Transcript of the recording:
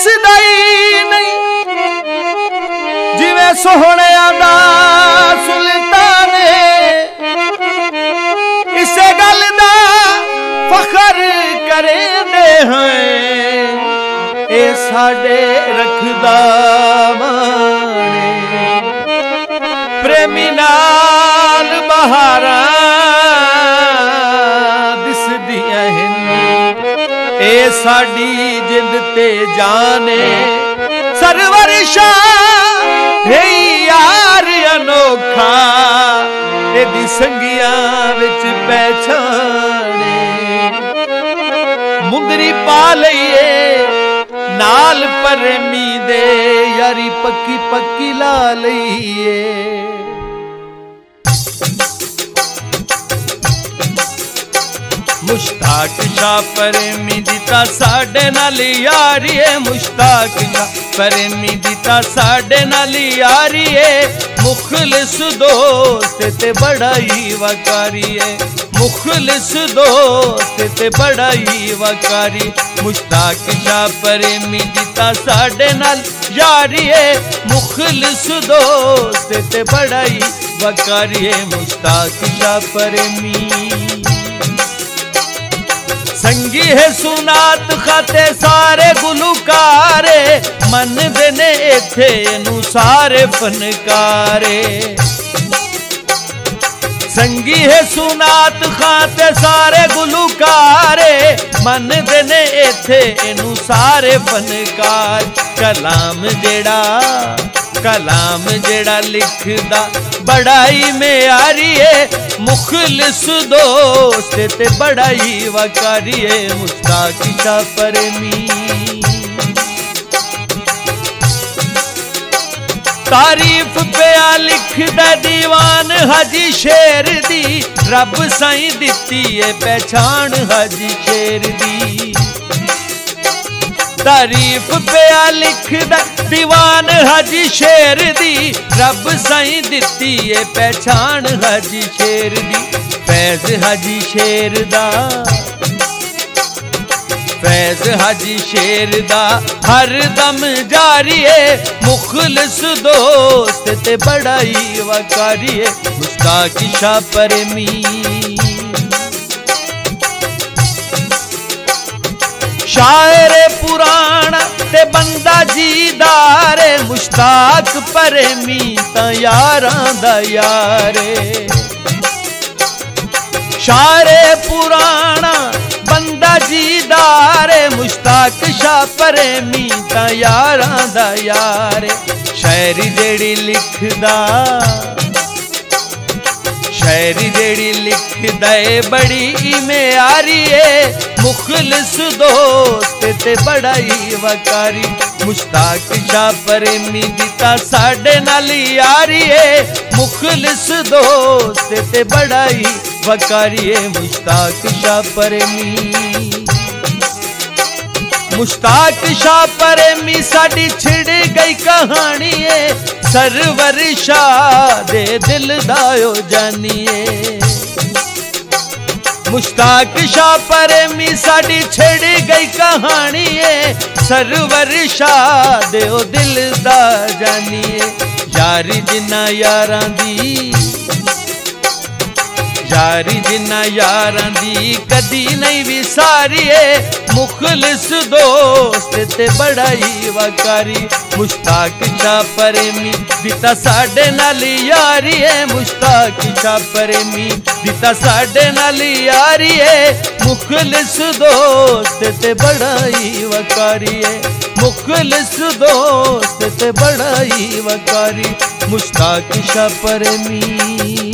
दिसदा ही नहीं जिवें सोहणियां दा सुल्तान इसे गल दा फखर करेंदे हैं ए साडे रखदा माने प्रेमी नाल बहारा दिसदियां हिन ए साडी जिंद ते जाने सरवर शाह है यार अनोखा एदी संगियां विच पहचाने मुंदरी पा लईए नाल प्रेमी दे यारी पक्की पक्की ला लईए मुश्ताक शाह प्रेमी दिता साडे नाल यारी है मुश्ताक शाह प्रेमी दिता साडे नाल यारी है मुखलिस दोस्त ते बड़ा ही वकारी है मुखलिस दोस्त ते बड़ा ही वकारी मुश्ताक शाह प्रेमी दिता साडे नाल यारी है मुखलिस दोस्त ते बड़ा ही वकारी है मुश्ताक शाह प्रेमी संगी है सुनात खाते सारे गुलकारे मन देने इथे नू सारे फनकारे संगी है सुनात खाते सारे गुलकारे मन देने इथे नू सारे फनकार कलाम जेड़ा लिखदा बड़ाई में आ रही है मुखलिस दोस्त ते बड़ाई वकारी है मुश्ताक शाह प्रेमी तारीफ पिया लिखदा दीवान हाजी शेर दी रब साईं दिती है पहचान हाजी शेर दी तारीफ पिया लिखदा दीवान हाजी शेर दी रब साईं दिती है पहचान हाजी शेर दी फैज हाजी शेर दा फैज हाजी शेर दा हर दम जारी है मुखलिस दोस्त ते बड़ा ही वकारी है मुश्ताक शाह प्रेमी शायर पुराना ते बंदा जीदारे मुश्ताक प्रेमी ता यारां दा यारे शायर पुराना बंदा जीदारे मुश्ताक शाह प्रेमी ता यारां दा यारे शायरी जेड़ी लिखदा शायरी जेड़ी लिखदा बड़ी में आ रही है मुखलिस दोस्त ते बड़ा ही वकारी मुश्ताक शाह प्रेमी दिता साडे नाल यारी है मुखलिस दोस्त ते बड़ा ही वकारी है मुश्ताक शाह प्रेमी मुश्ताक शाह प्रेमी साडी छिड़ गई कहानी है सरवर शाह दे दिल दायो जानिए मुश्ताक शाह प्रेमी साडी छिड़ गई कहानी है सरवर शाह दे दिल दा जानिए यारी जिन्ना यारां दी यारी जिन्ना यारां दी कदी नहीं विसारी है मुखलिस दोस्त ते बड़ा ही वकारी मुश्ताक शाह प्रेमी दिता साडे नाल यारी है मुश्ताक शाह प्रेमी दिता साडे नाल यारी है मुखलिस दोस्त ते बड़ा ही वकारी है मुखलिस दोस्त ते बड़ा ही वकारी मुश्ताक शाह प्रेमी।